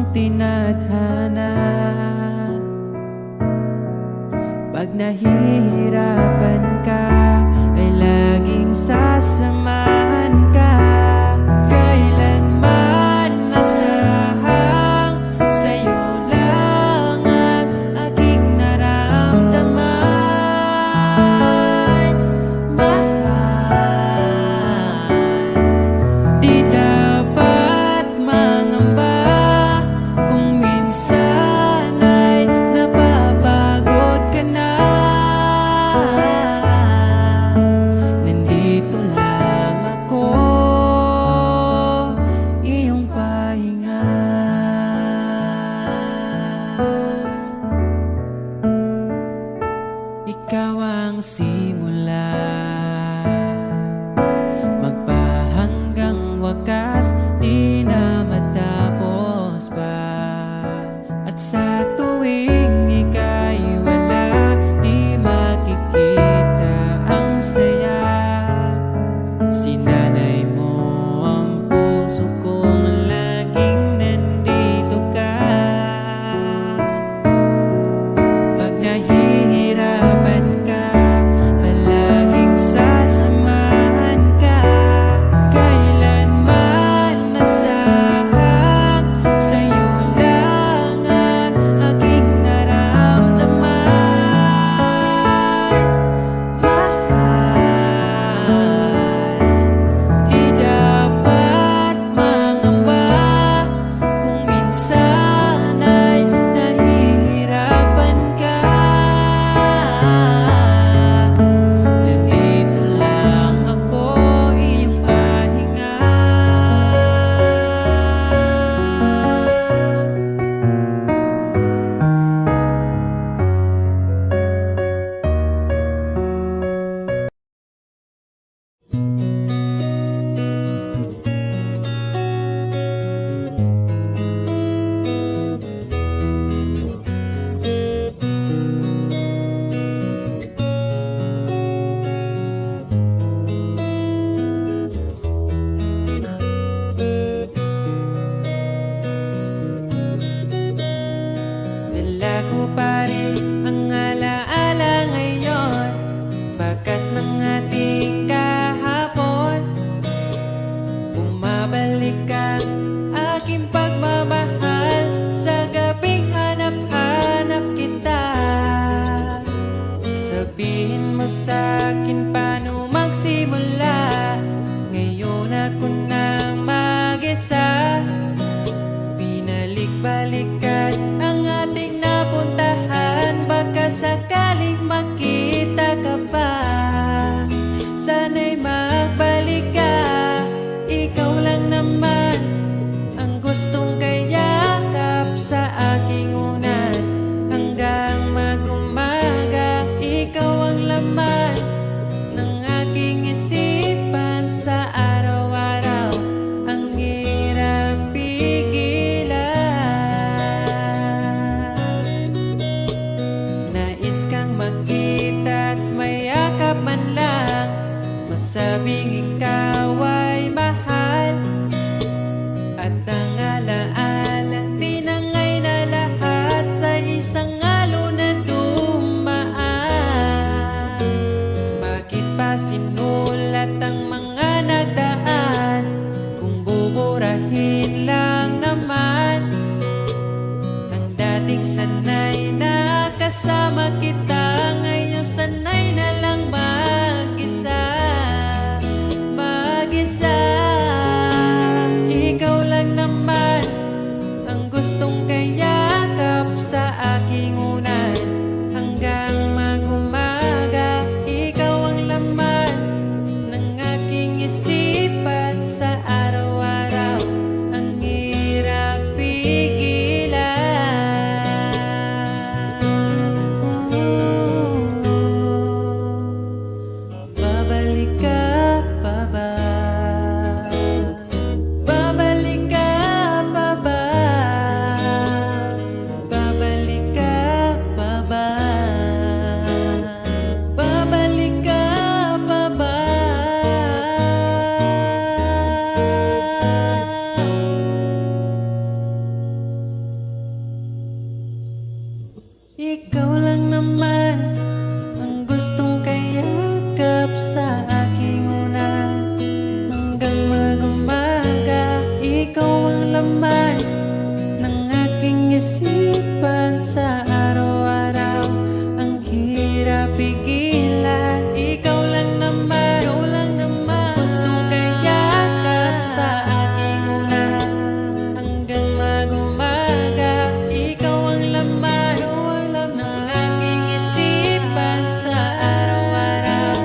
pusong tinadhana. Pag nahihirapan ka, ay laging sasamahan ka. Kailanman nasahang sa'yo lang ang aking naramdaman. Mahal, di dapat mangamba kung minsan ay napapagod ka na. Nandito lang ako, iyong pahinga. Ikaw ang simula, magpahanggang wakas, di na matapos pa. At sa tuwing ika'y wala, di makikita ang saya. Sinanay mo ang puso kong laging nandito ka. Pag nahihirapan ka, palaging sasamahan ka. Kailanman nasahang sa'yo lang ang aking naramdaman. Mahal, di dapat mangamba kung minsan ay nahihirapan ka. Nandito lang ako, iyong pahinga. Dala ko pa rin ang alaala ngayon, bakas ng ating kahapon. Bumabalik ang aking pagmamahal sa gabing hanap-hanap kita. Sabihin mo sa'kin paano magsimula, ngayon ako na mag-isa. Binalik-balikan ang ating napuntahan, baka sakaling makita ka pa. Sana'y magbalik ka, ikaw lang naman ang gustong kayakap sa aking unan. Hanggang mag-umaga, ikaw ang laman ng aking isipan sa araw-araw. Ang hirap pigilan, nais kang makita at mayakap man lang, masabing ikaw ay mahal. At ang alaalang tinangay na lahat sa isang alon na dumaan. Bakit pa sinulat ang mga nagdaan kung buburahin lang naman ang dating sanay na kasama kita? Ngayon sanay na lang mag-isa, mag-isa. Ikaw lang naman ang gustong kayakap sa aking unan. Hanggang mag-umaga, ikaw ang laman ng aking isipan sa araw-araw. Ang hirap pigilan. Ikaw lang naman ang gustong kayakap sa aking unan. Hanggang mag-umaga, ikaw ang laman ng aking isipan sa araw-araw. Ang hirap pigilan, ikaw lang naman gustong kayakap sa aking unan. Hanggang mag-umaga, ikaw ang laman ng aking isipan sa araw-araw.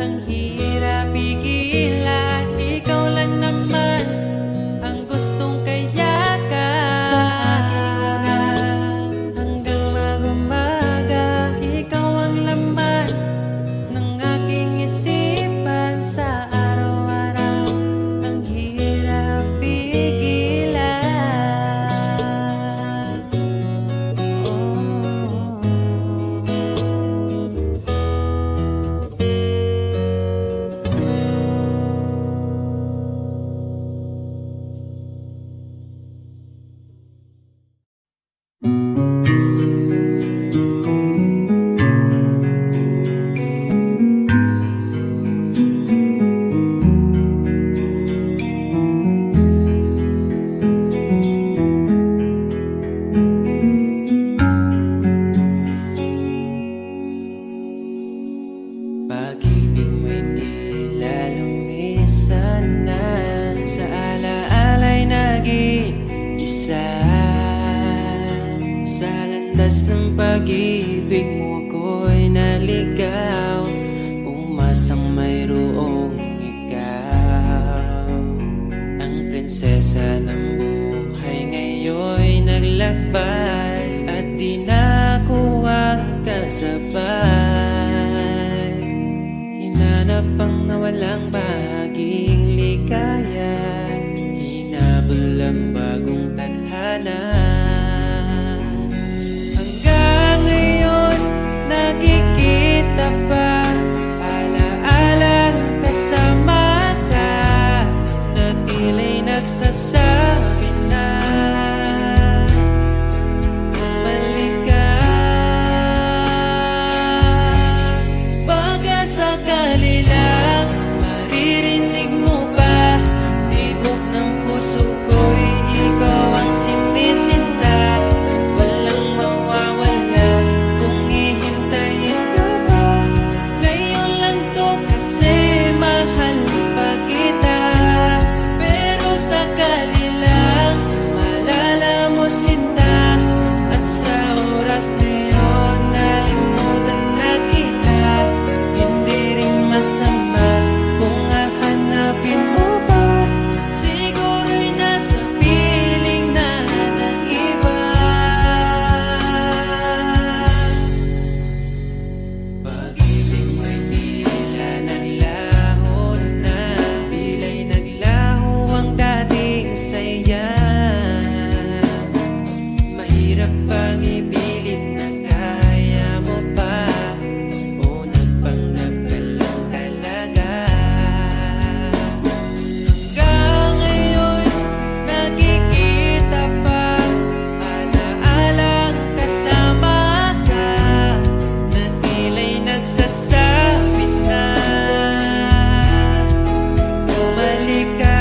Ang hirap pigilan, ikaw lang naman ang gustong kayakap sa aking unan. Hanggang mag-umaga, ikaw ang laman ng aking isipan sa araw-araw. Ang hirap pigilan. Pag-ibig mo'y tila lumisan na sa alaala'y nag-iisa. Sa landas ng pag-ibig mo ako'y naligaw, umasang mayroong ikaw. Ang prinsesa ng buhay ngayon'y naglakbay at di na ako ang kasabay. Hinanap ang nawalang bahaging ligaya, hinabol ang bagong tadhana. Hanggang ngayon nakikita pa alaalang kasama ka, na tila'y nagsasabi na bumalik ka. Baka sakali lang maririnig mo ba, tibok ng puso ko'y ikaw ang sinisinta. Walang mawawala kung hihintayin ka ba. Ngayon lang to kasi mahal pa kita. Pero sakali lang malala mo sinta, at sa oras na yun nalimutan na kita. Hindi rin masama kung hahanapin mo ba, siguro'y nasa piling na ng iba. Pag-ibig mo'y tila naglaho na, tila'y naglaho ang dating saya. Mahirap pang ipilit na kaya mo pa, o nagpanggap ka lang talaga. Hanggang ngayon nakikita pa alaalang kasama ka, na tila'y nagsasabi na bumalik ka.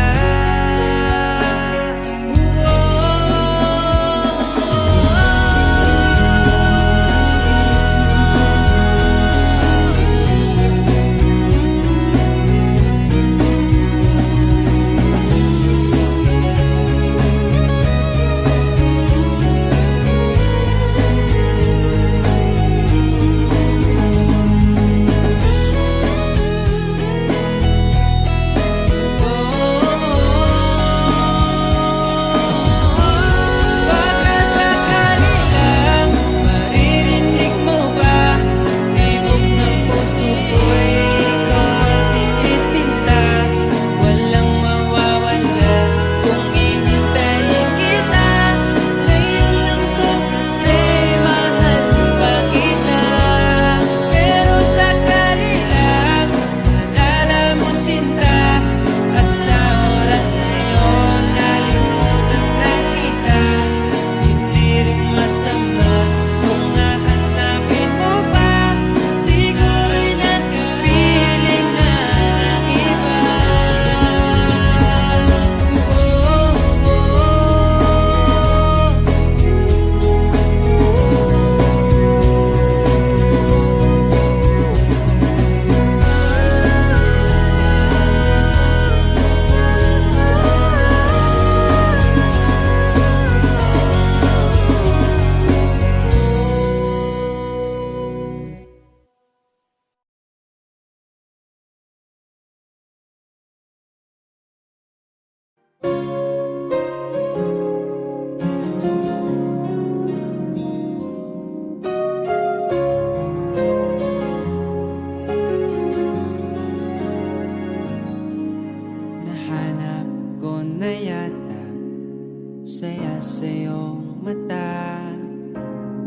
mata.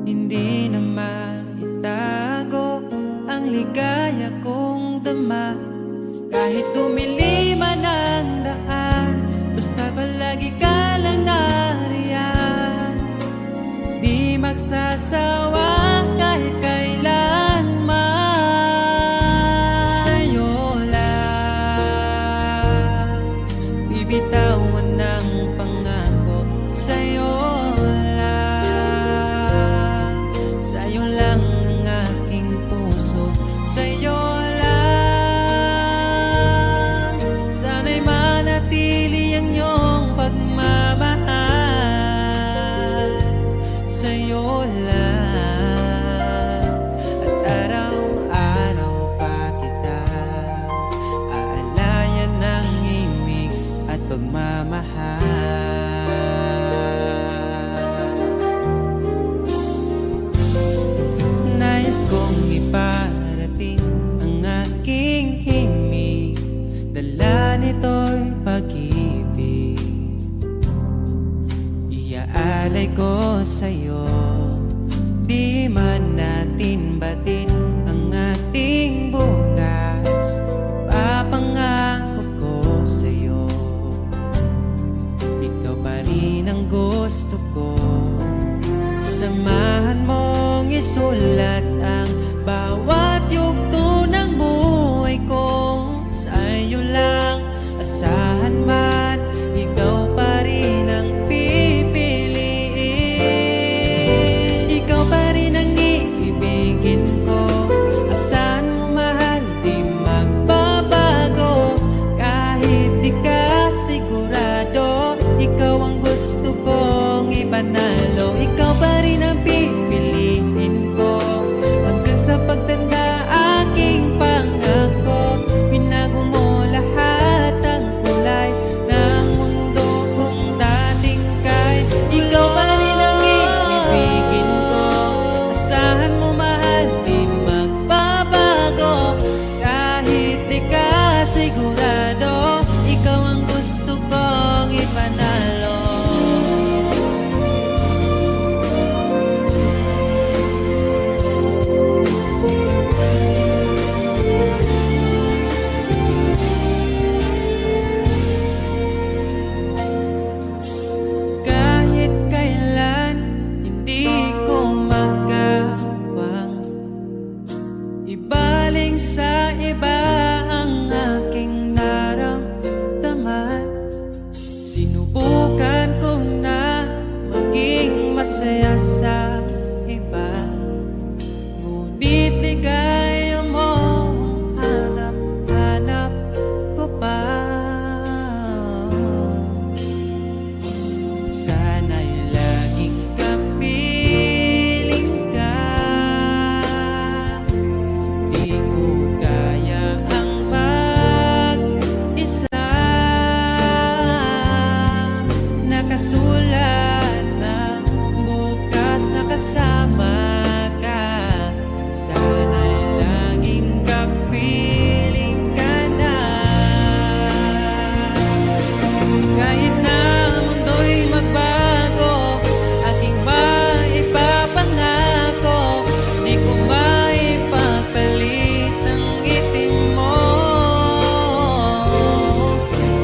Hindi na maitago ang ligaya kong dama. Kahit tumili man ang daan, basta palagi ka lang nariyan. Di magsasawa kahit kailanman. Sa'yo lang bibitawan ng pangako. Sa'yo lang, sa'yo lang ang aking puso. Sa'yo lang, sana'y manatili ang iyong pagmamahal. Sa'yo lang, at araw-araw pa kita aalayan ng imig at pagmamahal. Nais kong iparating ang aking himig, dala nito'y pag-ibig. Iaalay ko sa'yo, di man natin batin ang ating bukas. Papangako ko sa'yo, ikaw pa rin ang gusto ko. Samahan mong isulat ang bawat yugto ng buhay ko. Sa'yo lang, asahan man, ikaw pa rin ang pipiliin. Ikaw pa rin ang iibigin ko. Asahan mo mahal, di magbabago. Kahit di ka sigurado, ikaw ang gusto kong ipanalo. Ikaw pa rin ang pipiliin ko hanggang sa pagtanda aking pangako. Binago mo lahat ang kulay ng mundo kong dating kay. Ikaw pa rin ang iibigin ko. Asahan mo mahal, di magbabago. Kahit di ka sigurado, ikaw ang gusto kong ipanalo. Kahit kailan hindi ko magawang ibaling sa iba ang aking naramdaman. Sinubukan ko na maging masaya sa iba, ngunit ligaya mo ang hanap-hanap ko pa. Sana'y laging kapiling ka. Di ko kaya ang mag-isa. Nakasulat ng bukas na kasama ka. Sana'y laging kapiling ka na. Kahit na ang mundo'y magbago, aking maipapangako. Di ko maipagpalit ang itim mo.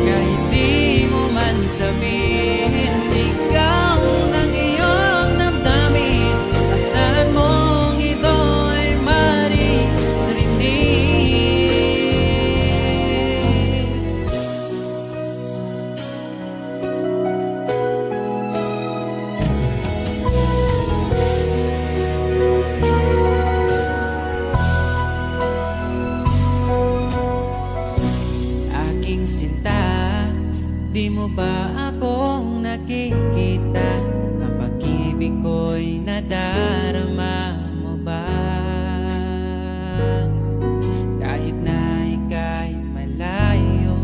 Kahit di mo man sabihin, sigaw ng iyong damdamin. Asahan mong ito ay maririnig. Aking sinta, di mo ba akong nakikita? Ang pag-ibig ko'y nadarama mo ba? Kahit na ika'y malayo,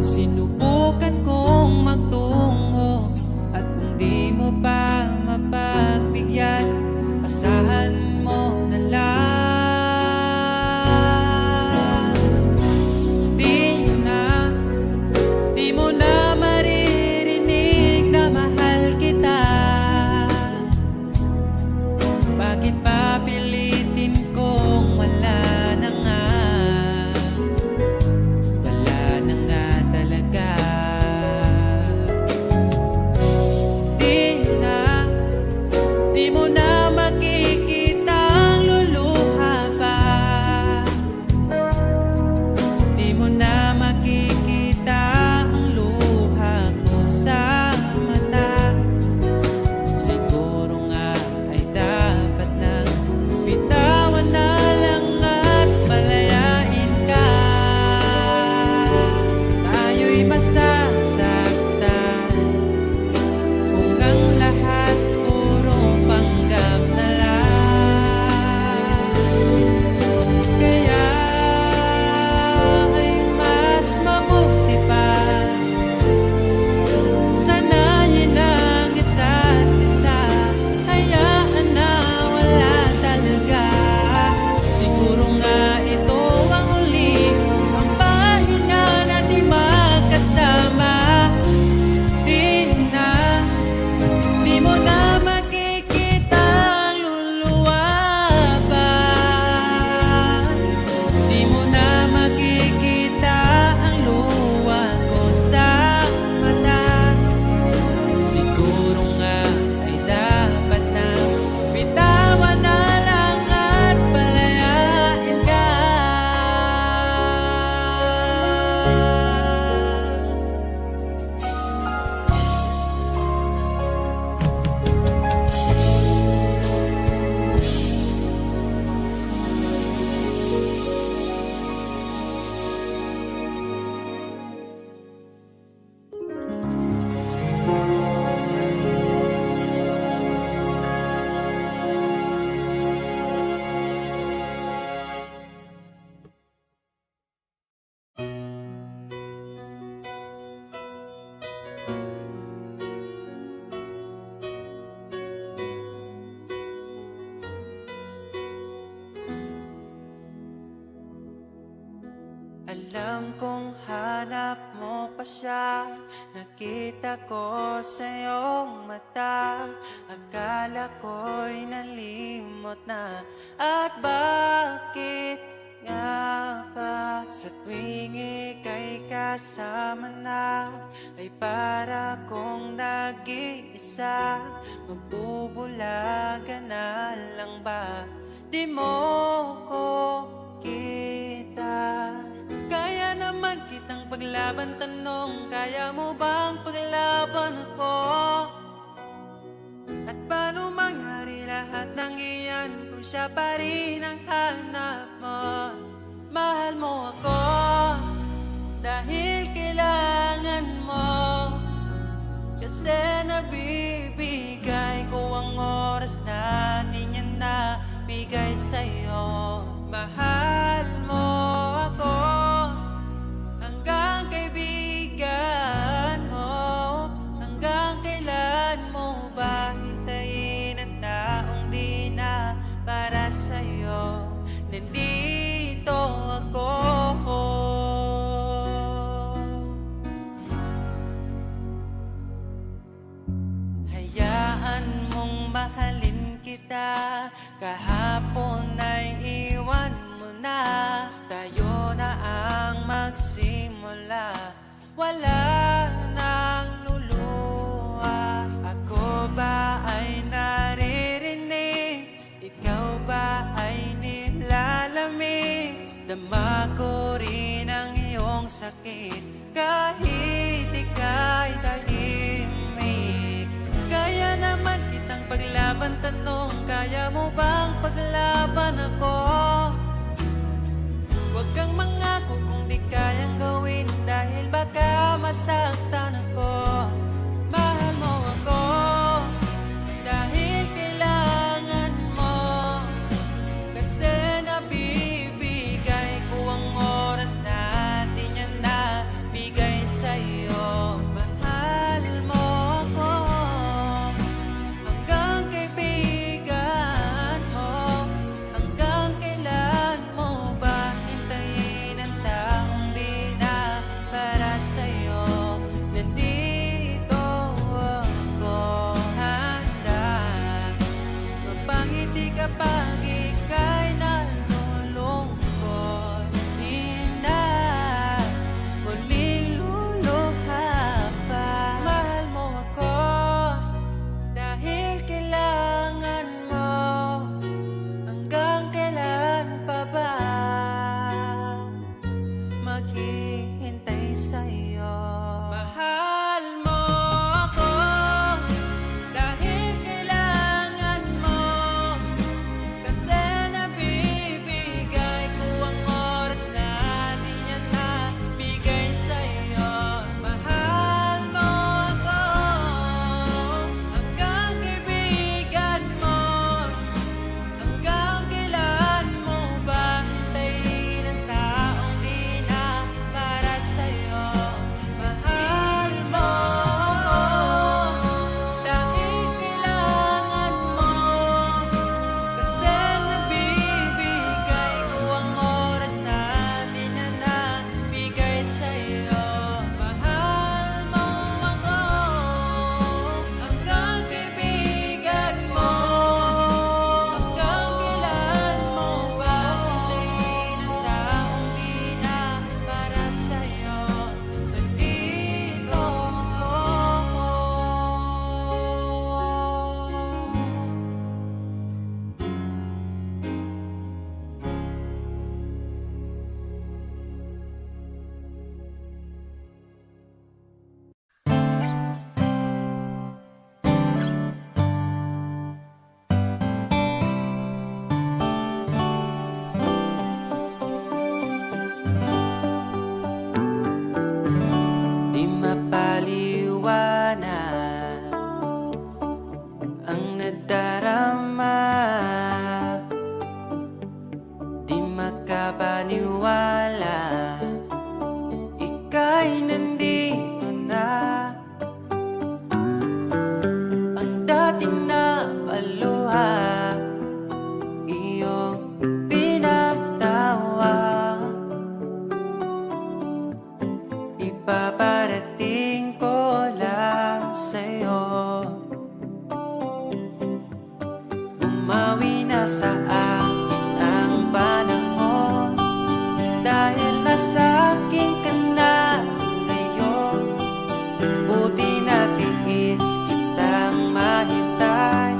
sinubukan kong magtungo. At kung di mo pa mapagbigyan, asahan mo na lang. Di mo na maririnig na mahal kita. Di mo na makikita ang luluha pa. Di mo na makikita ang luha ko sa mata. Siguro nga ay dapat nang bitawan na lang at palayain ka. Tayo'y masasaktan kung ang lahat puro panggap na lang. Kaya ay mas mabuti pa sanayin ang isa't isa. Hayaan na wala talaga. Siguro nga ito ang huling ang pahinga natin magkasama. Di mo na makikita ang luluwa pa. Di mo na makikita ang luha ko sa mata. Siguro nga ay dapat na bitawan na lang at palayain ka. Alam kong hanap mo pa siya. Nakita ko sa iyong mata. Akala ko'y nalimot na. At bakit nga ba sa tuwing ika'y kasama na ay para kong nag-iisa? Magbubulaga na lang ba? Di mo ko kita. Kaya naman kitang paglaban, tanong, kaya mo bang paglaban ako? At paano mangyari lahat ng iyan kung siya pa rin ang hanap mo? Mahal mo ako dahil kailangan mo. Kasi nabibigay ko ang oras na di niya nabigay sa'yo. Mahal mo ako hanggang kaibigan mo. Hanggang kailan mo ba hintayin ang taong di na para sa'yo? Nandito ako. Hayaan mong mahalin kita. Kahapon ay iwan mo na. Tayo na ang magsimula. Wala nang luluha. Ako ba ay naririnig? Ikaw ba ay nilalamig? Dama ko rin ang iyong sakit kahit ika'y tahimik. Kaya naman kitang paglaban, tanong, kaya mo bang paglaban ako? Huwag kang mangako kung di kayang gawin, dahil baka masaktan ako. Mahal mo ako dahil kailangan mo. Kasi nabibigay ko ang oras na di niya nabigay sa'yo. Mahal mo ako hanggang kaibigan mo. Hanggang kailan mo ba hintayin ang taong di na para sa'yo? Nandito ako handa. Mapangiti kapag ika'y nalulungkot. Di na muling luluha pa. Mahal mo ako dahil kailangan Bumawi na sa akin ang panahon, dahil nasa akin ka na ngayon. Buti natiis kitang mahintay,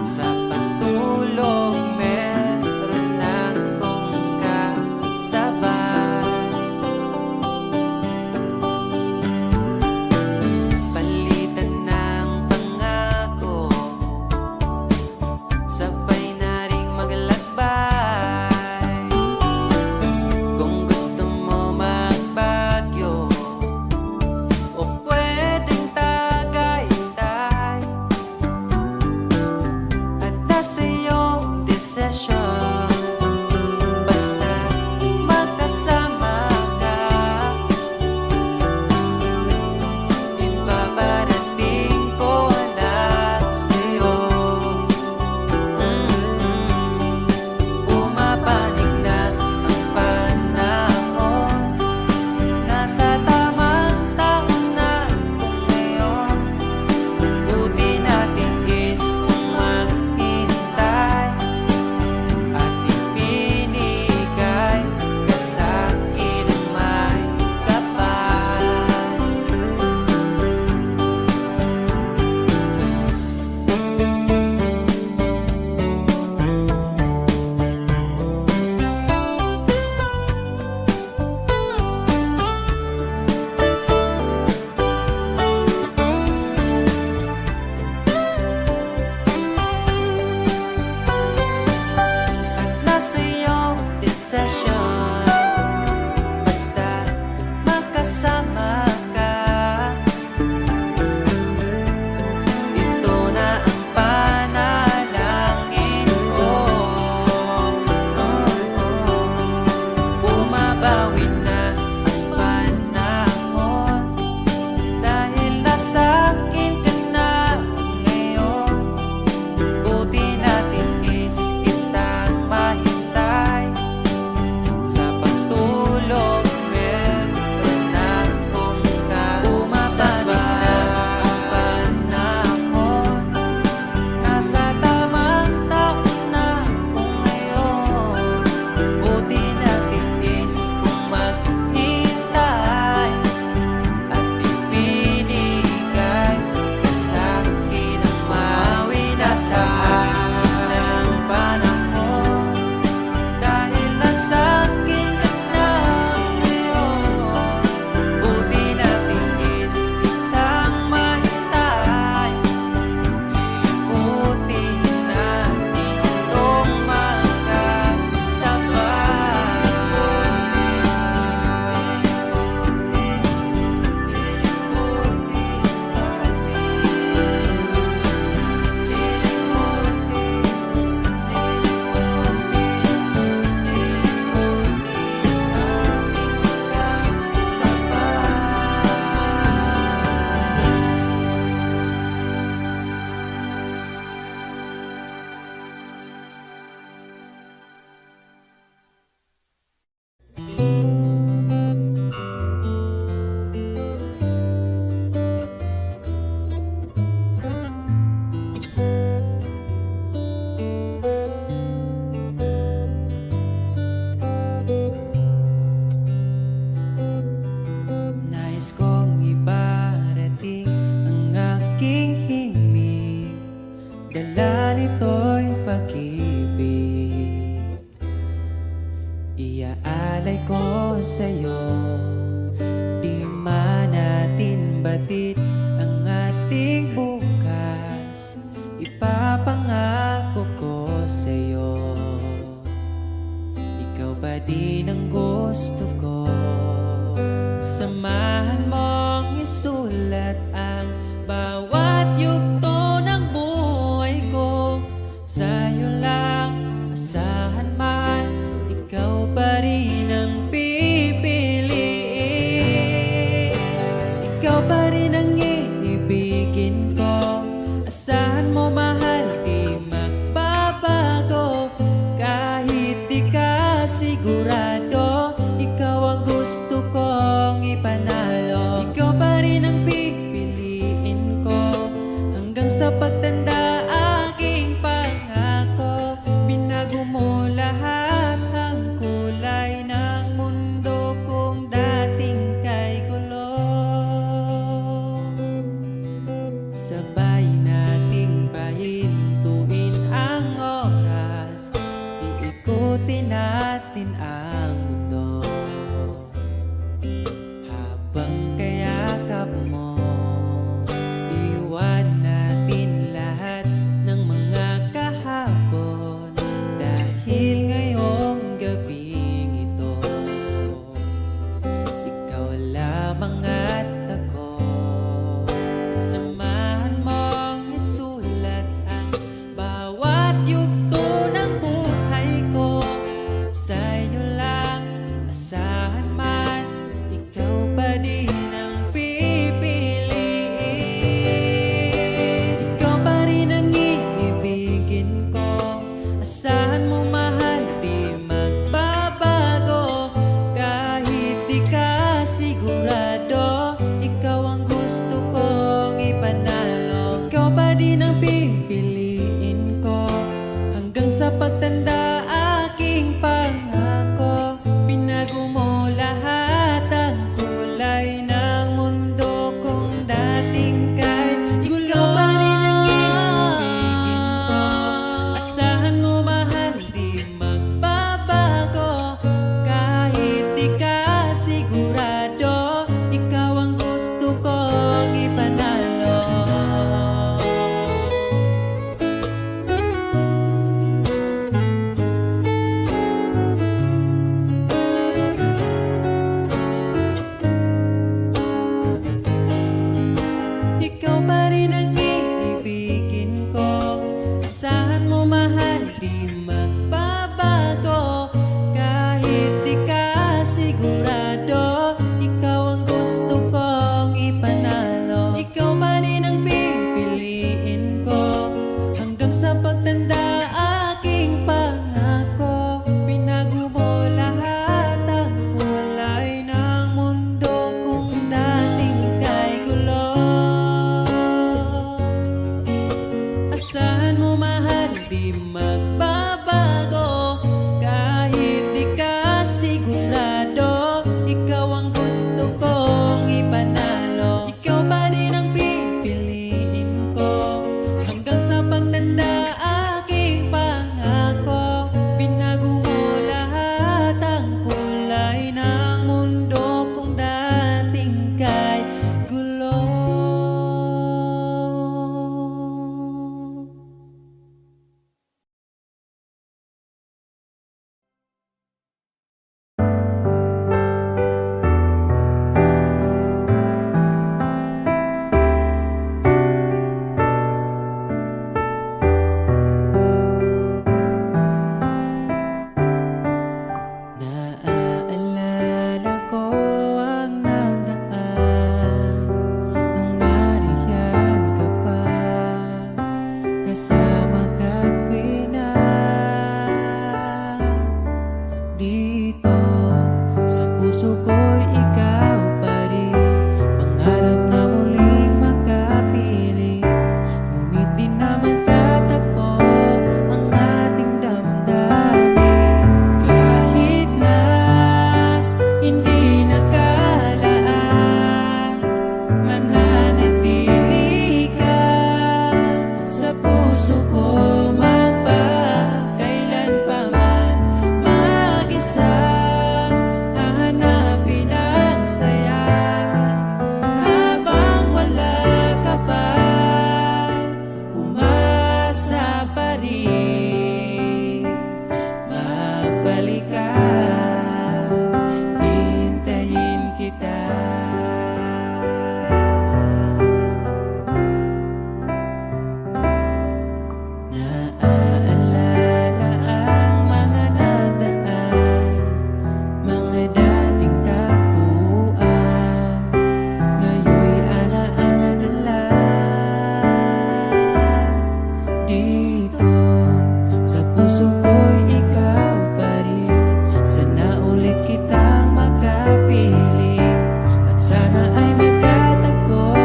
sa pagtulog meron akong kasabay. Palitan ng pangako, sabay na ring maglakbay. Kung gusto mo magbagyo o pwedeng tagaytay, at nasa iyong desisyon, basta magkasama ka. Ipaparating ko lang sa'yo. Pumapanig na ang panahon, nasa tamang taon na ako ngayon. Buti natin is kung maghintay, at ibinigay ka sa'kin ng may kapal. At nasa iyong desisyon, basta magkasama ka. Ito na ang panalangin ko. Bumabawi na ang panahon, dahil nasa akin ka na ngayon. Buti natin is kitang mahintay, sa pagtulog meron akong kasabay. Bumabawi na ang panahon, nasa tamang taon na ako ngayon. Buti natin is kung maghintay, at ibinigay ka sa'kin ang mawi na sa akin ang panahon, dahil nasa akin ka na ngayon. Buti natin is kitang mahintay, liliputin natin itong nais kong iparating ang aking himig, dala nito'y pag-ibig. Iaalay ko sa'yo, di man natin batid ang ating bukas. Ipapangako ko sa'yo, ikaw pa din ang gusto ko. Samahan mong isulat ang bawat yugto ng buhay ko. Sa'yo lang asahan man, ikaw pa rin ang pipiliin. Ikaw pa rin ang iibigin ko. Asahan mo mahal, di magbabago. Kahit di ka sigurado, ikaw sa pagtanda aking pangako, binago mo lahat ang kulay ng mundo kong dating kay gulo. Ikaw pa rin ang iibigin ko, asahan mo mahal di magbabago. Kahit di ka sigurado, ikaw ang gusto kong ipanalo. Ikaw pa rin ang iibigin ko, asahan mo mahal di magbabago. Kahit di ka sigurado, ikaw ang gusto kong ipanalo. Ikaw pa rin ang pipiliin ko, hanggang sa pagtanda aking pangako, binago mo lahat ang kulay ng mundo kung dating ika'y gulo. Asahan mo mahal di magbabago. Kahit di ka sigurado, ikaw ang gusto kong ipanalo. Ikaw pa rin ang pipiliin ko, hanggang sa pagtanda aking pangako, binago mo lahat ang kulay ng mundo kung dating kay gulo. Naaalala ko ang nagdaan nung nariyan ka pa, kasama ka't wina dito sa puso ko'y ikaw pa rin. Pangarap na muling makapiling, ngunit di na magkatagpo ang ating damdamin. Kahit na hindi nakalaan, mananatili ka sa puso ko, magpakailanpaman. Mag-isa hahanapin ang saya, habang wala ka pa, umasa pa rin. Magbalik ka, hintayin kita. Naaalala ang mga nadaan, mga dating tagpuan, ngayon'y alaala na lang. Dito sa puso ko'y ikaw pa rin, sana ulit kitang makapiling, at sana ay magkatagpo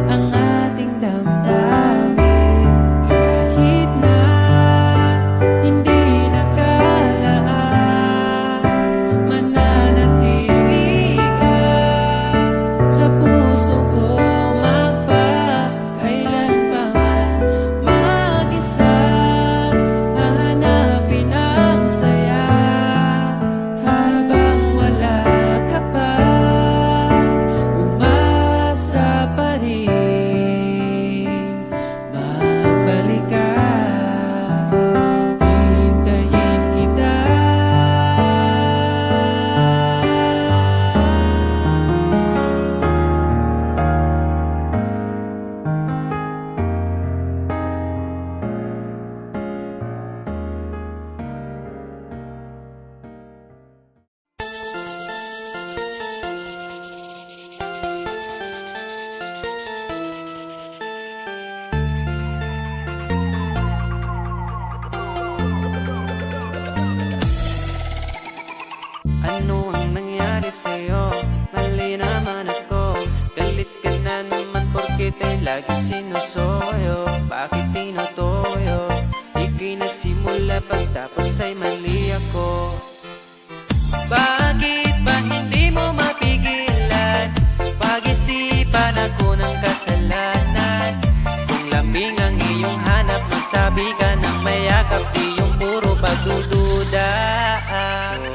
ang ating damdamin. Kahit na hindi nakalaan, mananatili ka sa puso ko, magpakailanpaman. Mag-isa hahanapin ang saya, habang wala ka pa, umasa pa rin. Magbalik ka, hintayin kita. Ano ang nangyari sa'yo? Mali naman ako, galit ka na naman porket ay lagi sinusoyo. Bakit tinutoyo? Ika'y nagsimula pagtapos ay mali ako. Bakit ba hindi mo mapigilan? Pag-isipan ako ng kasalanan. Kung lambing ang iyong hanap, magsabi ka ng mayakap, di yung puro pagdududa.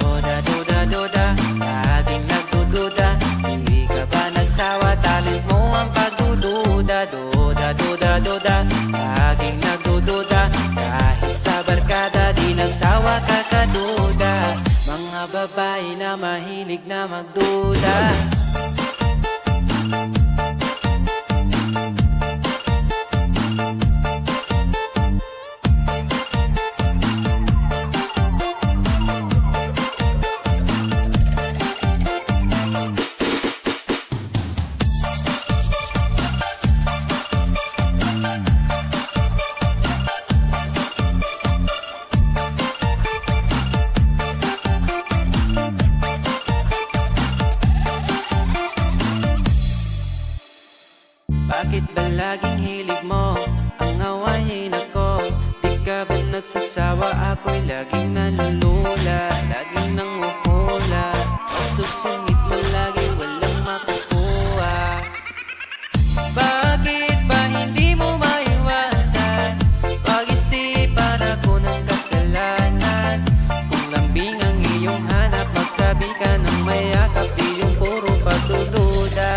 Duda, duda, duda, laging nagdududa. Di ka ba nagsawa, talent mo ang pagdududa. Duda, duda, duda, laging nagdududa. Kahit sa barkada, di nagsawa kakaduda. Mga babae na mahilig na magduda. Bakit ba laging hilig mo ang awayin ako? Di ka ba nagsasawa? Ako'y laging nalulula, laging nanguhula. Pagsusungit mo lagi walang makukuha. Bakit ba hindi mo maiwasan? Pag-isipan ako ng kasalanan. Kung lambing ang iyong hanap, magsabi ka ng mayakap, di yung puro pagdududa.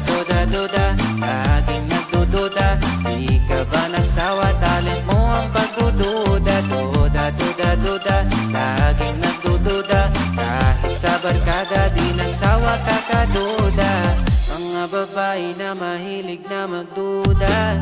Duda, duda, laging nagdududa. Di ka ba nagsawa, talent mo ang pagdududa. Duda, duda, duda, laging nagdududa. Kahit sa barkada, di nagsawa kakaduda. Mga babae na mahilig na magduda.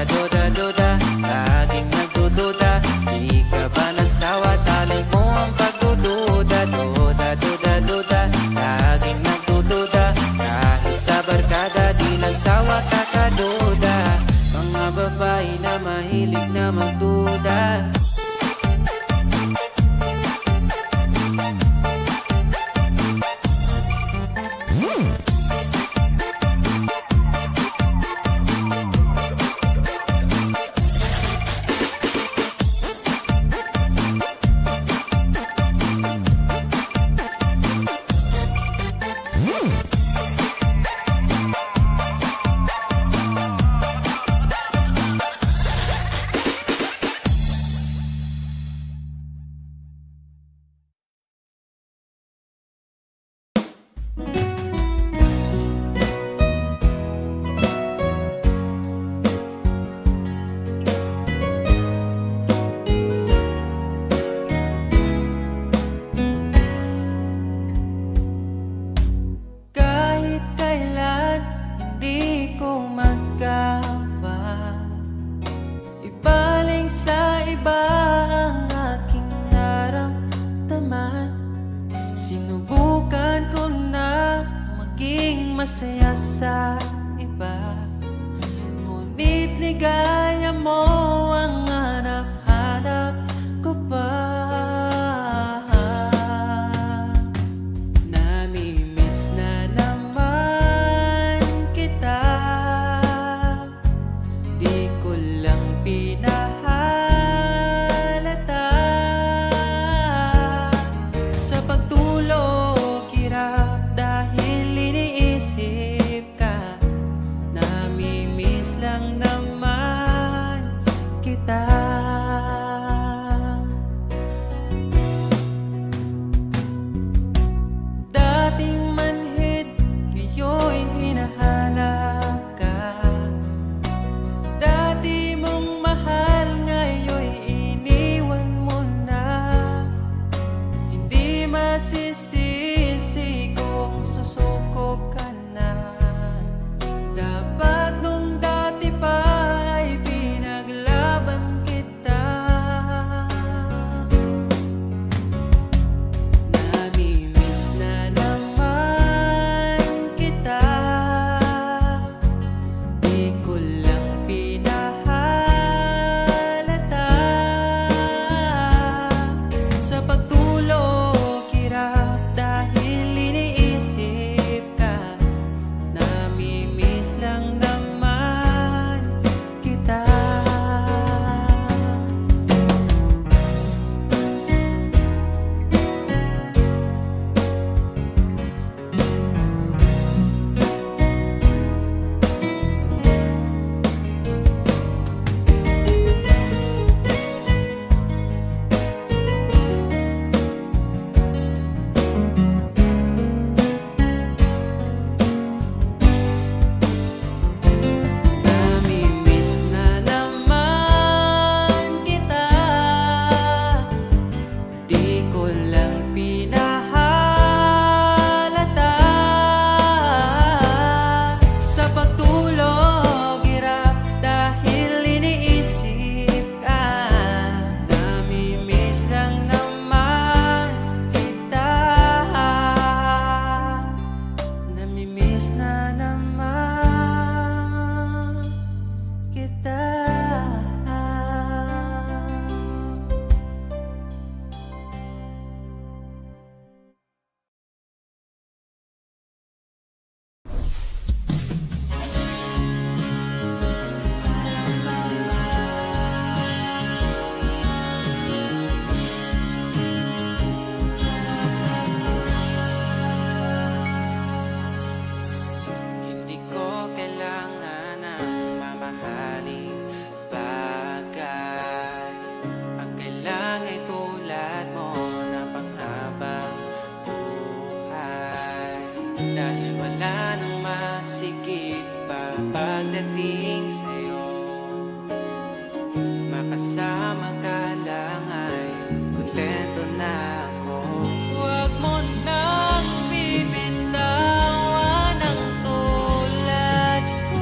Duda, duda, laging nagdududa. Di ka ba nagsawa, talent mo ang pagdududa. Duda, duda, duda, laging nagdududa. Kahit sa barkada, di nagsawa kakaduda. Mga babae na mahilig na magduda. Masaya sa iba, ngunit ligaya mo ang hanap-hanap ko pa. Namimiss na naman kita, di ko lang pinahalata. Sa pagtulog, hirap dahil iniisip ka. Namimiss lang naman kita. nais na naman kita. Hindi ko kailangan ng mamahaling bagay. Ang kailangan ay tulad mo na panghabang buhay. Dahil wala nang masigit pa pagdating sa'yo. Makasama ka lang ay kontento na ako. Huwag mo nang bibitawan ang tulad ko.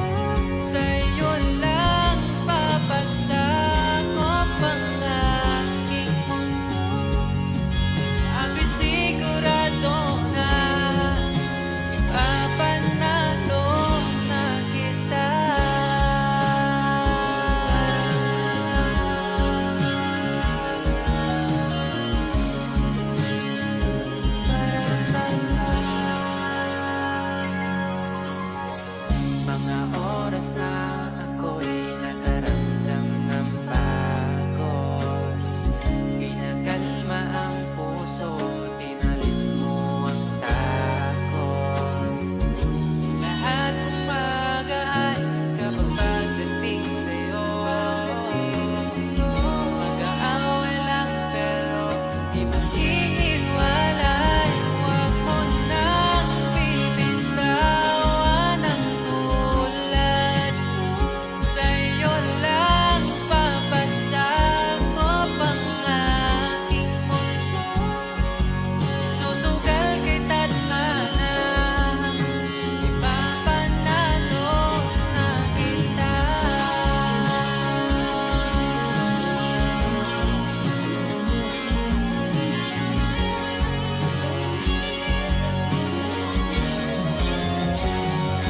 Sa'yo lang papasakop ang aking mundo. Ako'y sigurado na ipapanalo na kita. Mga oras na ako'y nakaramdam ng pagod, pinakalma ang puso, tinalis mo ang takot. Lahat kong magaan kapag pagdating sa'yo. Mag-aaway lang pero di mag-iiwalay. Huwag mo nang bibitawan ang tulad ko. Sa'yo lang papasakop ang aking mundo. Isusugal kita't mana, ipapanalo na kita.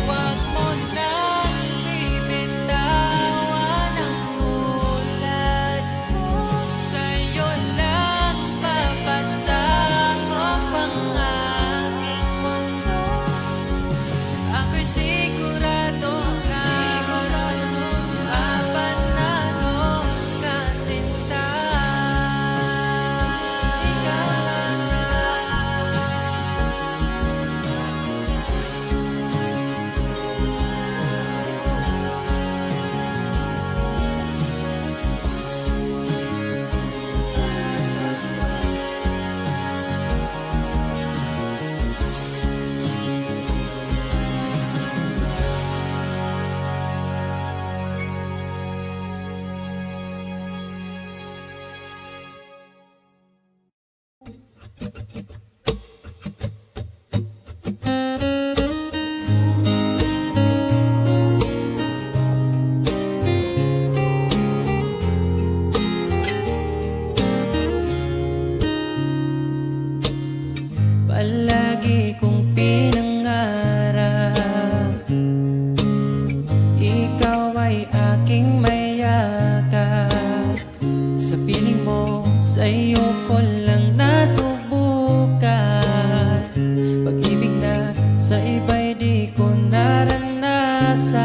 Huwag mo nang bibitawan ang tulad ko. Sa'yo lang papasakop ang aking mundo. Ako'y sigurado na ipapanalo ka sinta. Ikaw lang. Palagi kong pinangarap, ikaw ay aking mayakap. Sa piling mo, sa'yo ko lang nasubukan. Pag-ibig na sa iba'y di ko naranasan.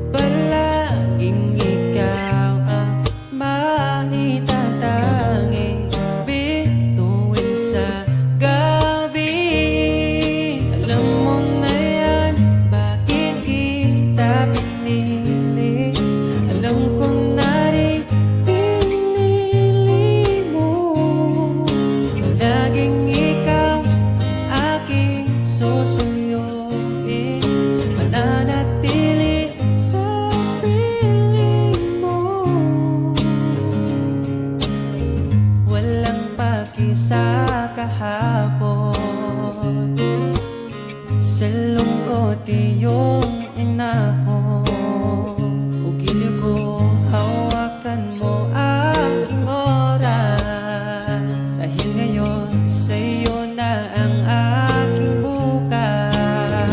Palaging ikaw ang maitatanging bituin sa gabi. Alam mo na yan, bakit kita pinili. Alam ko na rin pinili mo. Palaging ikaw aking susuyuin, mananatili sa piling mo. Walang paki sa kahapon, sa lungkot iyong inahon. Ugiliw ko, hawakan mo aking oras. Dahil ngayon sa'yo na ang aking bukas.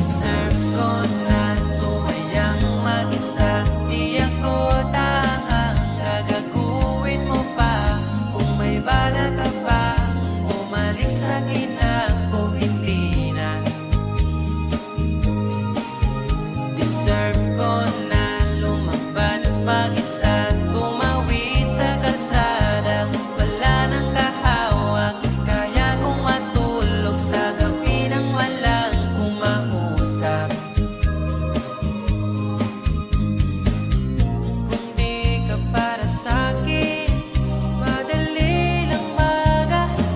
Deserve ko na sumayang mag-isa. Di ako tangang gagaguhin mo pa. Kung may bala ka pa umalis sa'kin ako hindi na. Deserve ko na lumabas mag-isa. Tumawid sa kalsadang wala nang kahawak. Kaya kong matulog sa gabi nang walang kumausap. Kung di ka para sa'kin, madali lang maghanap.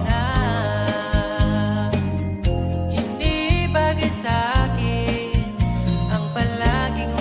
Hindi bagay sa'kin ang palaging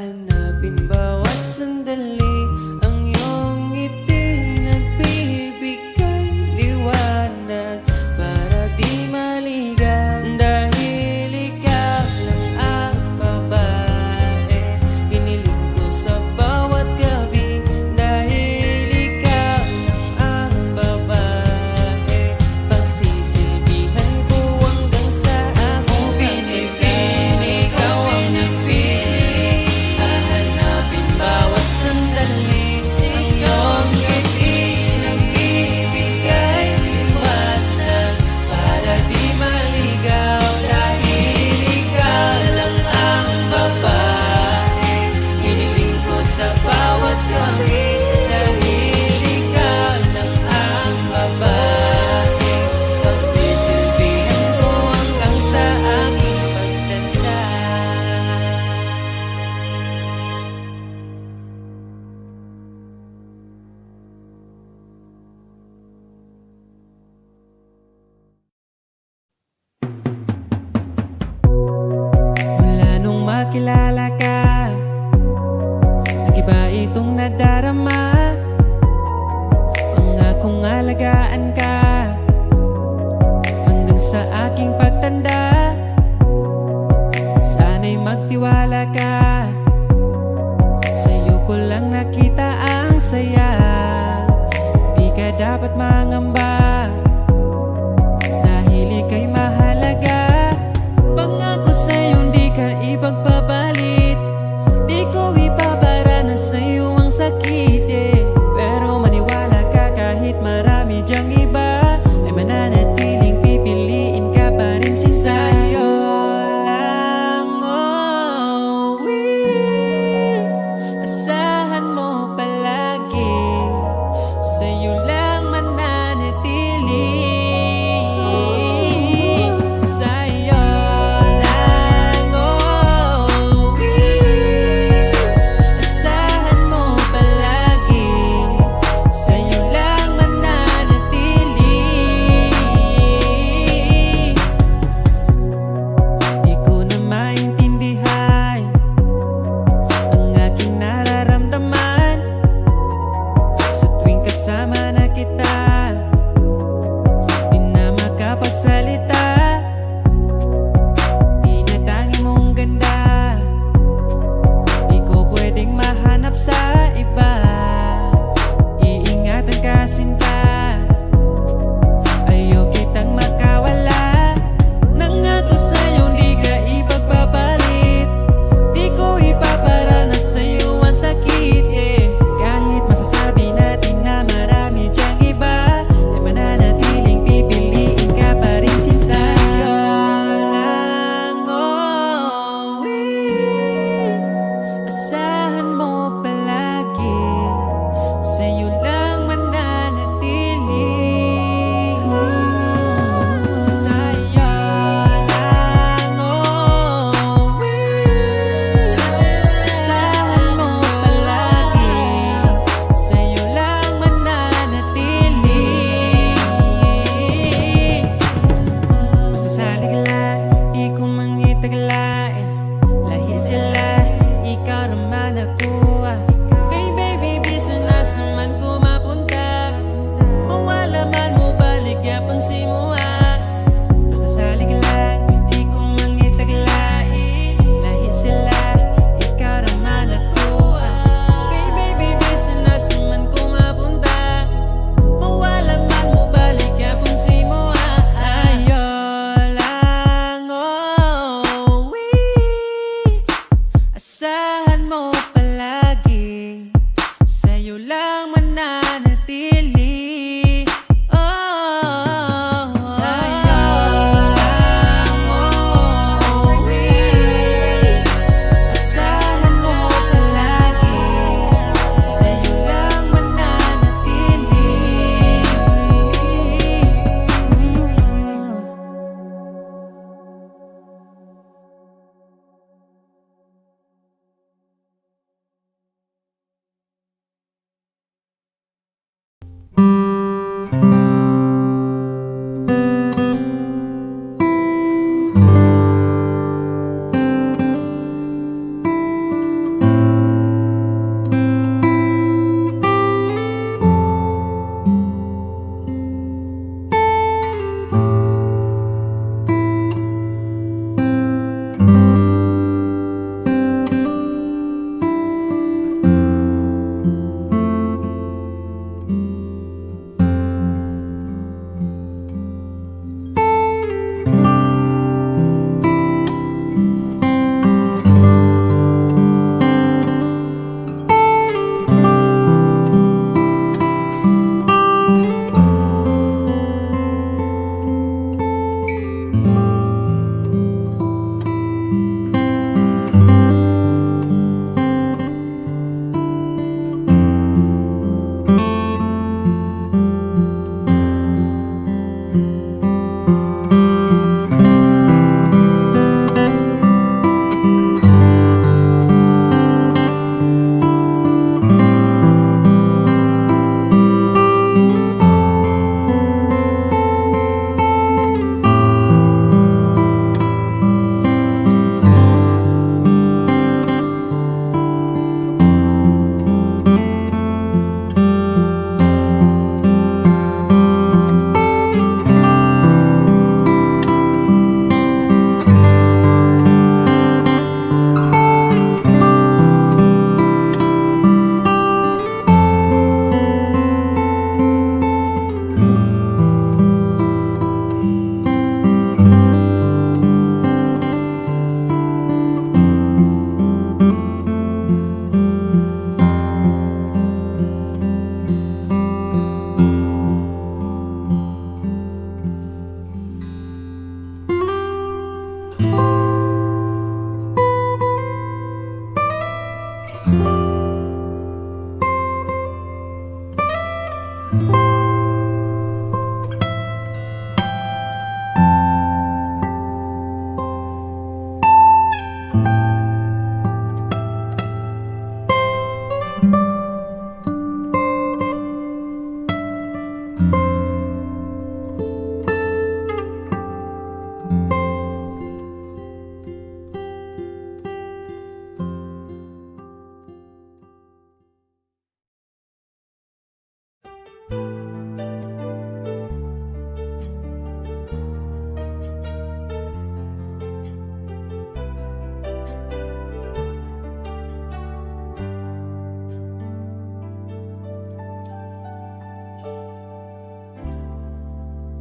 Hahanapin bawat sandali ang iyong ngiti, nagbibigay liwanag para di maligaw. Dahil ikaw lang ang babae hiniling ko sa bawat gabi. Dahil ikaw lang ang babae pagsisilbihan ko hanggang sa ako pinipili. Ikaw ang napili, hahanapin bawat sandali ang iyong ngiti, nagbibigay liwanag para di maligaw. Dahil ikaw lang ang babae hiniling ko sa bawat gabi. Dahil ikaw lang ang babae pagsisilbihan ko hanggang sa aking pagtanda. Mula nung makilala ka, nag-iba itong nadarama. Pangakong alagaan ka hanggang sa aking pagtanda. Sana'y magtiwala ka, sa'yo ko lang nakita ang saya. Di ka dapat mangamba dahil ika'y mahalaga. Pangako sa'yo di ka ipagpapalit, di ko ipabara na sa'yo ang sakit Pero maniwala ka kahit marami dyang iba ay mananatiling pipiliin ka pa rin si sa'yo lang. Oh, asahan mo palagi, sa'yo lang mananatiling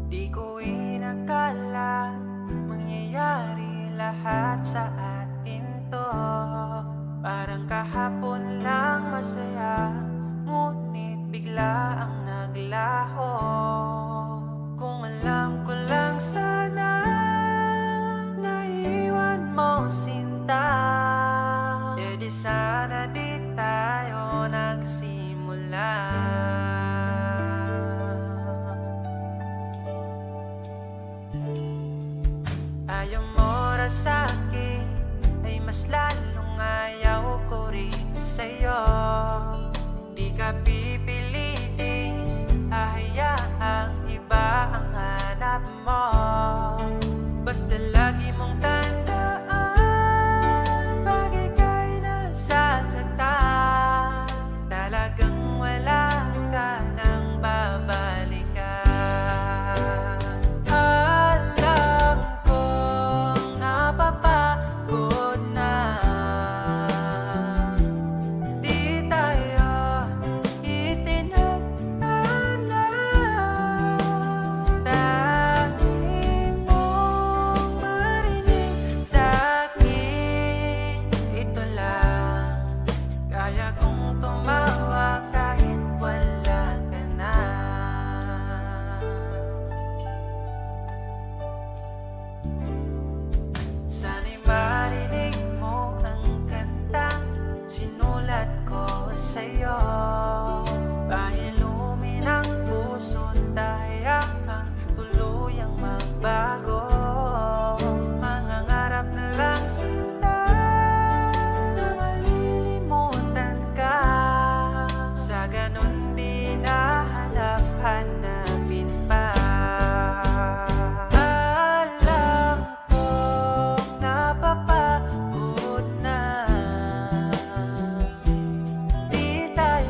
Di ko inakala mangyayari lahat sa atin to. Parang kahapon lang masaya, ngunit bigla ang naglaho. Kung alam ko lang sana, naiwan mo sinta, e di sana di tayo nagsimula. Ayaw mo ra sa'kin, ay mas lalong ayaw ko rin sa'yo. Di ka pipilitin, hahayaang iba ang hanap mo. Basta lagi mong tandaan, pag ika'y nasasaktan, talagang wala ka nang babalikan. Alam kong napapagod na, di tayo itinadhana. Tanging mong marinig sa'kin, ito lang, kaya kong tumawa kahit wala ka na. Sana'y marinig mo ang kantang sinulat ko sa'yo. Pahilumin ang puso't tahayaan tuluyang magbago. Mangangarap na lang sinta na malilimutan ka. Sa ganun di nahanap-hanapin pa. Alam kong napapagod na, di tayo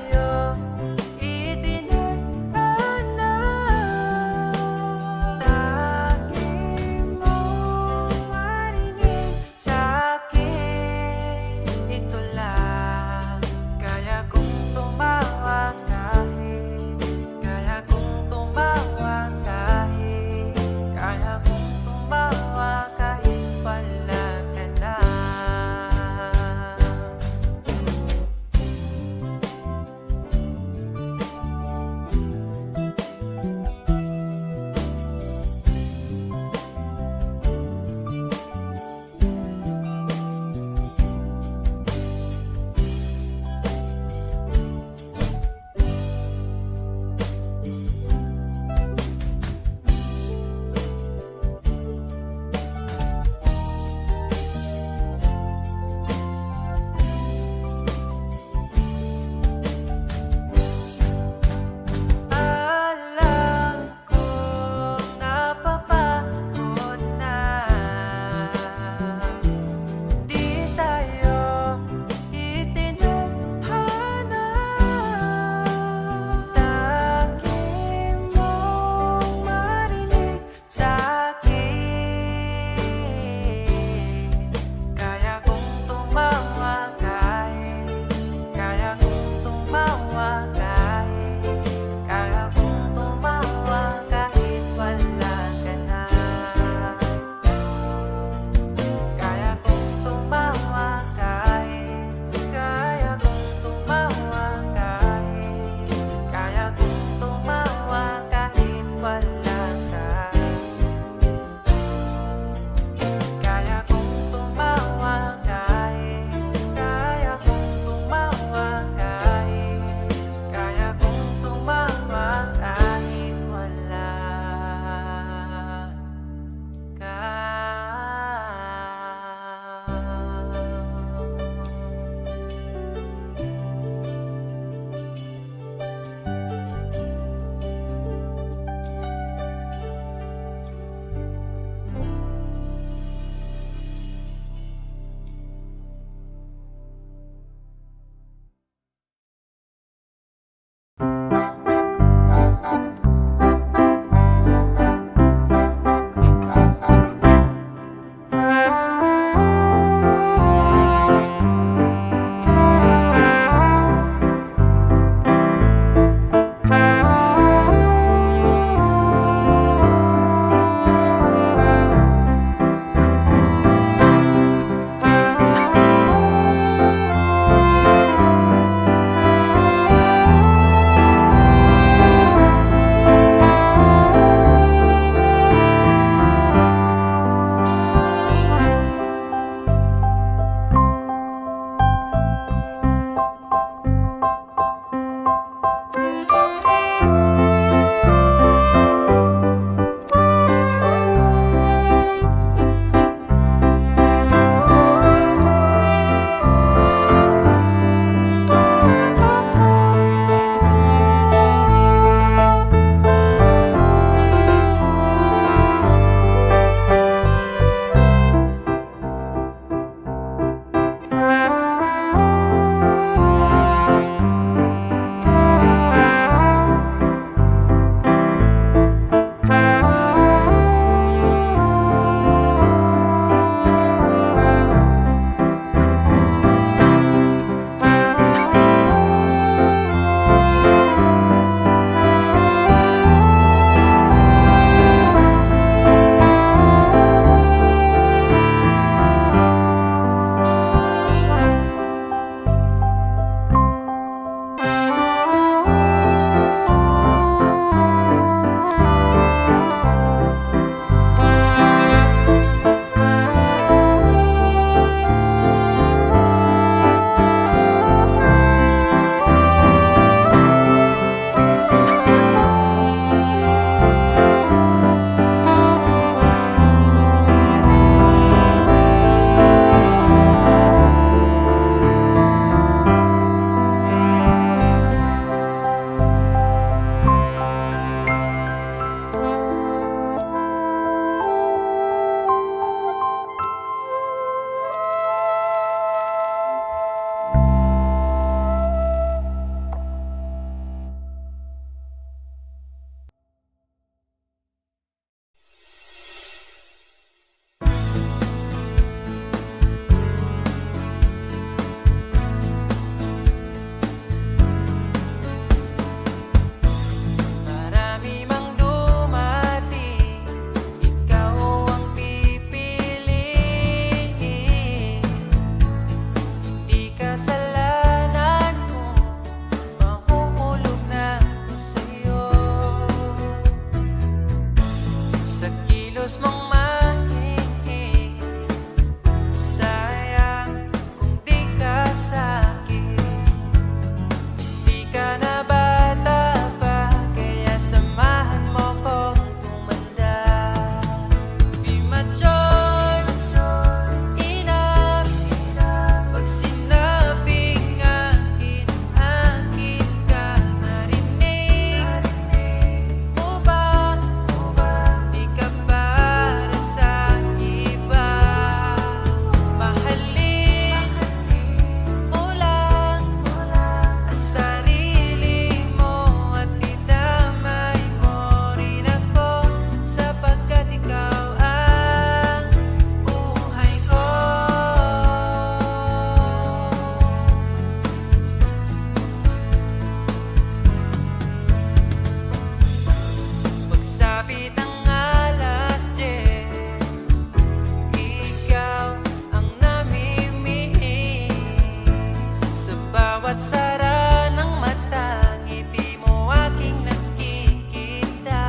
bawat sara ng mata, ngiti mo aking nakikita.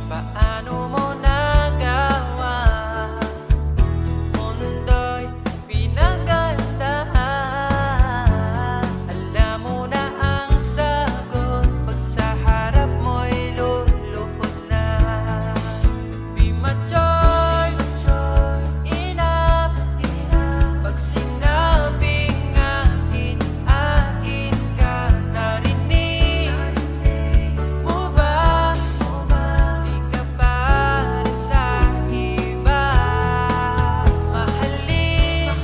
Paano mo nagawa? Mundo'y pinagandahan. Alam mo na ang sagot, pag sa harap mo'y luluhod na. Di mature enough pag sinabing akin, akin ka. Narinig mo ba? Di ka para sa iba. Mahalin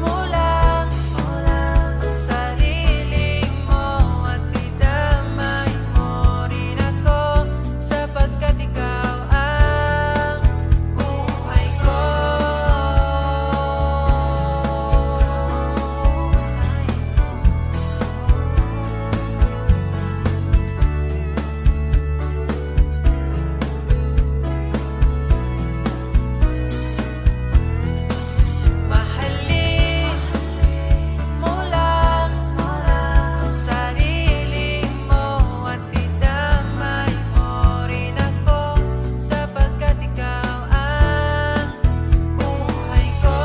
mo lang ang sarili mo at idamay mo rin ako, sapagkat ikaw ang buhay ko. Mahalin mo lang ang sarili mo at idamay mo rin ako, sapagkat ikaw ang buhay ko.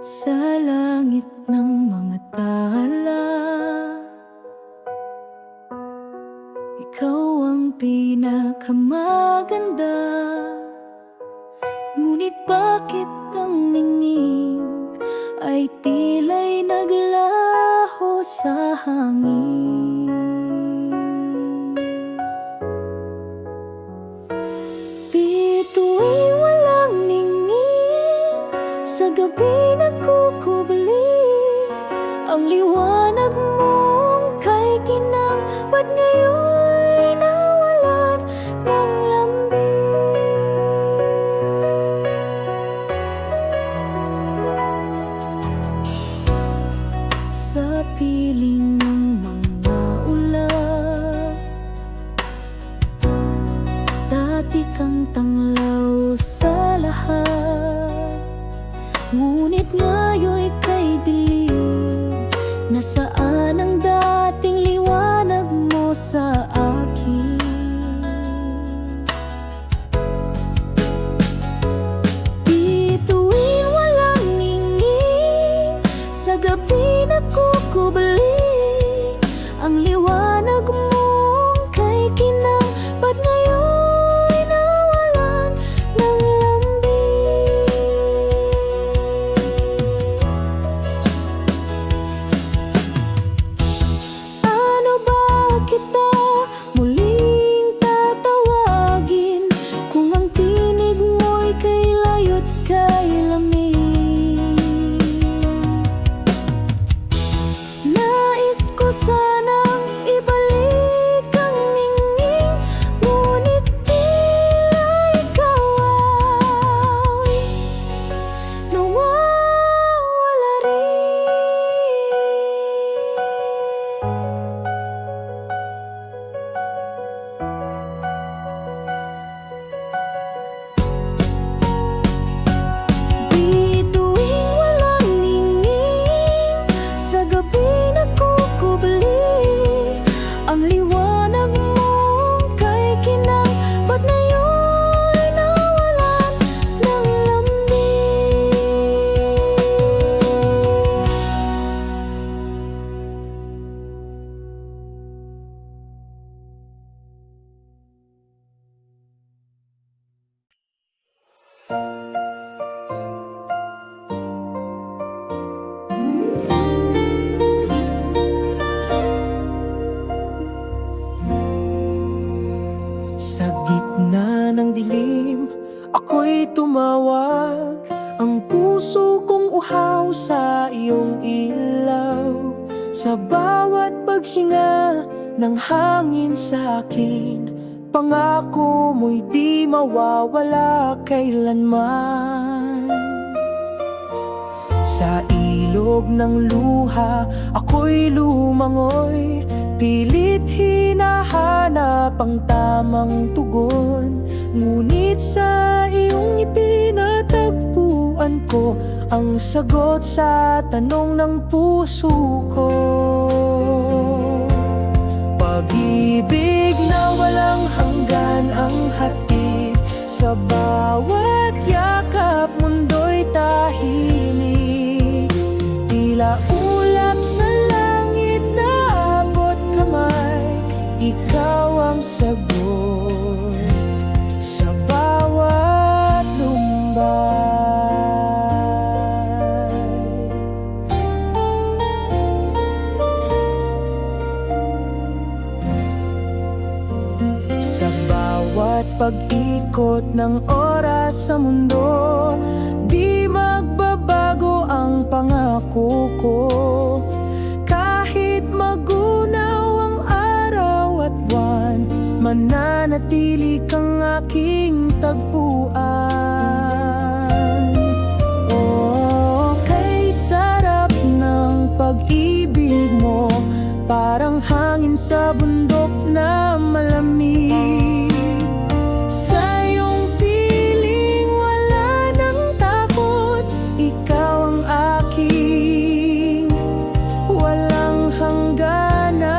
Sa langit ng mga tala, Ikaw ang pinakamaganda, ngunit bakit ang ningning ay tila'y naglaho sa hangin? Bituin walang ningning, sa gabi nagkukubli, ang liwanag mong kay kinang, ba't ngayon'y nawalan ng lambing? Sa piling ng mga ulap, dati kang tanglaw sa lahat, ngunit ngayon'y kay dilim. Nasaan ang dating liwanag mo sa akin? Bituin walang ningning, sa gabi nagkukubli, ang liwanag mong kay kinang, ba't ngayon'y nawalan ng lambing? Ano ba kita muling tatawagin kung ang tinig mo'y kay layo't kay lamig? Nais ko sanang ibalik ang ningning, ngunit tila ikaw ay nawawala rin. Bituin walang ningning, sa gabi nagkukubli, ang liwanag mong kay kinang, ba't ngayon'y nawalan ng lambing? Sa gitna ng dilim, ako'y tumawag. Ang puso kong uhaw sa iyong ilaw. Sa bawat paghinga ng hangin sa akin, pangako mo'y di mawawala kailanman. Sa ilog ng luha, ako'y lumangoy, pilit hinahanap ang tamang tugon. Ngunit sa iyong ngiti natagpuan ko ang sagot sa tanong ng puso ko. Pag-ibig na walang hanggan ang hatid, sa bawat yakap mundo'y tahimik. Tila ulap sa langit na abot kamay, ikaw ang sagot sa bawat lumbay. Sa bawat pag-ikot ng oras sa mundo, di magbabago ang pangako ko. Kahit magunaw ang araw at buwan, mananatili kang aking tagpuan. Oh, kay sarap ng pag-ibig mo, parang hangin sa bundok na malamig. Sa iyong piling wala nang takot, ikaw ang aking walang hangganan.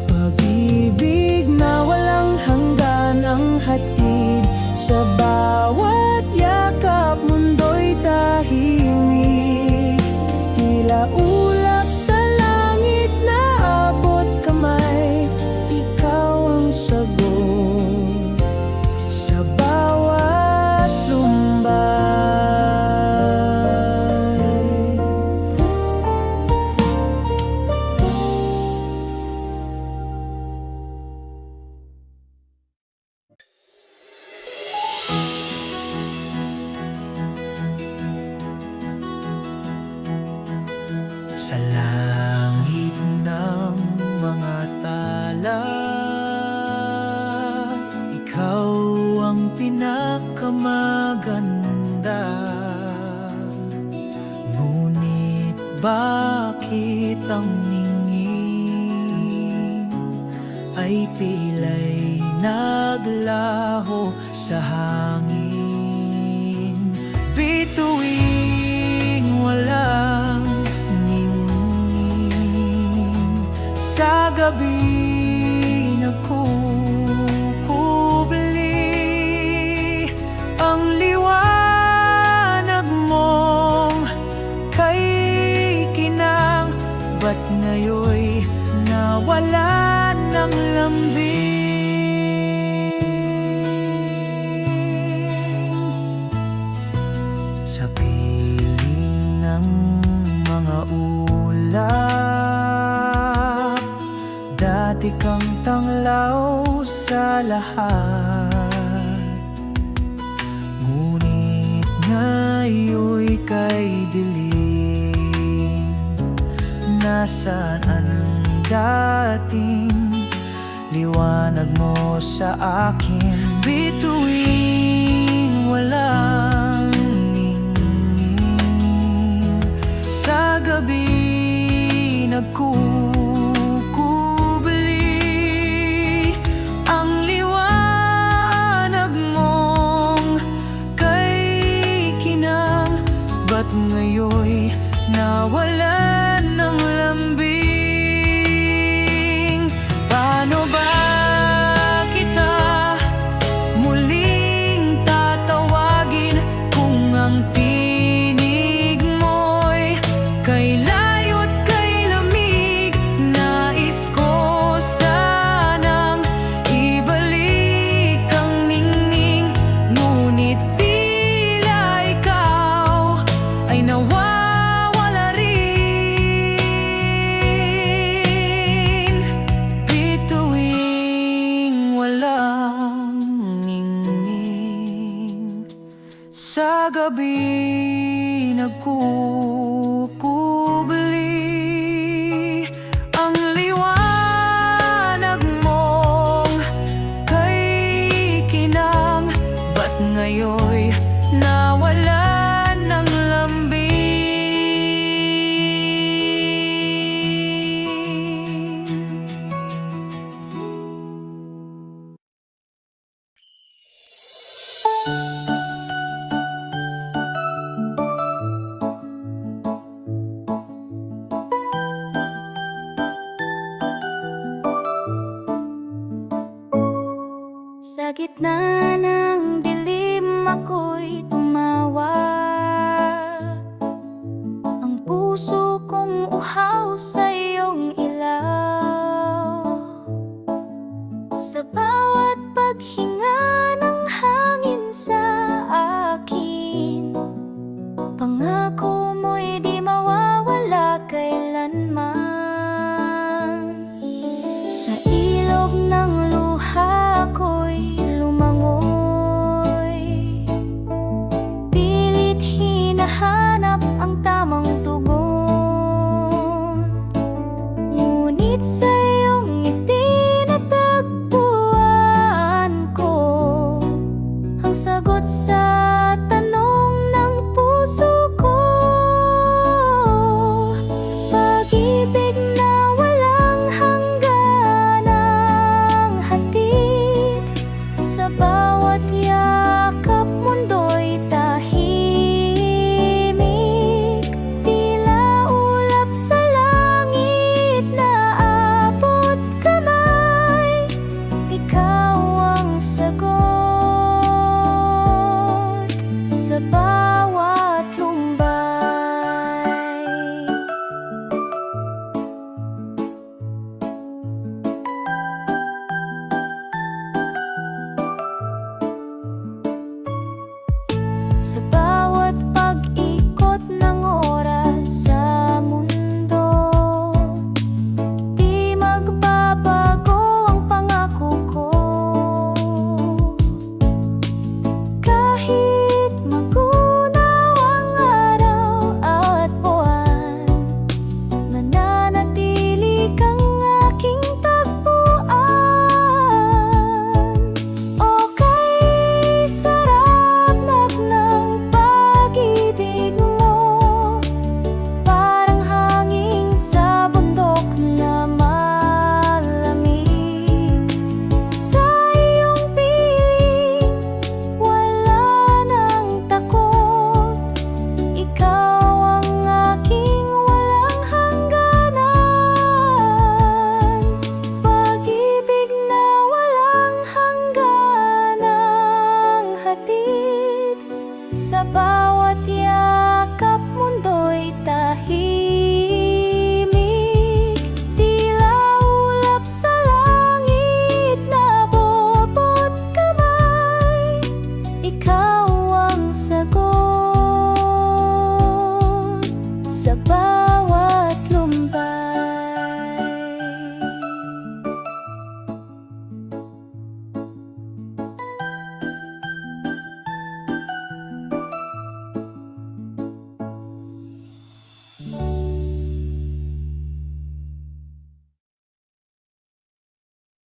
Pag-ibig na walang hanggan ang hatid, sa bawat yakap mundo'y tahimik. Tila ulap sa langit na abot sa langit ng mga tala. Ikaw ang pinakamaganda. Ngunit bakit ang ningning ay pilay naglaho sa hangin? Bituing walang ningning, sa gabi nagkukubli ang liwanag mong kay kinang. Ba't ngayoy nawala ng lambing? Sa piling ng mga ulap, dati kang tanglaw sa lahat. Ngunit ngayoy kay dilim. Nasaan ang dating liwanag mo sa akin? Bituing walang ningning, sa gabi nagkukubli ang liwanag mong kay kinang. Ba't ngayoy nawalan ng lambing? Paano ba kita muling tatawagin kung ang tinig mo'y kay layo't kay lamig? Nais ko sanang ibalik ang ningning, ngunit tila ikaw ay nawawala rin. Bituing walang ningning, sa gabi nagkukubli ang liwanag mong kay kinang. Ba't ngayoy nawalan ng lambing? Sa gitna ng dilim ako'y tumawag, ang puso kong uhaw sa iyong ilaw. Sa bawat paghinga ng hangin sa akin, pangako mo'y di mawawala kailanman. Sa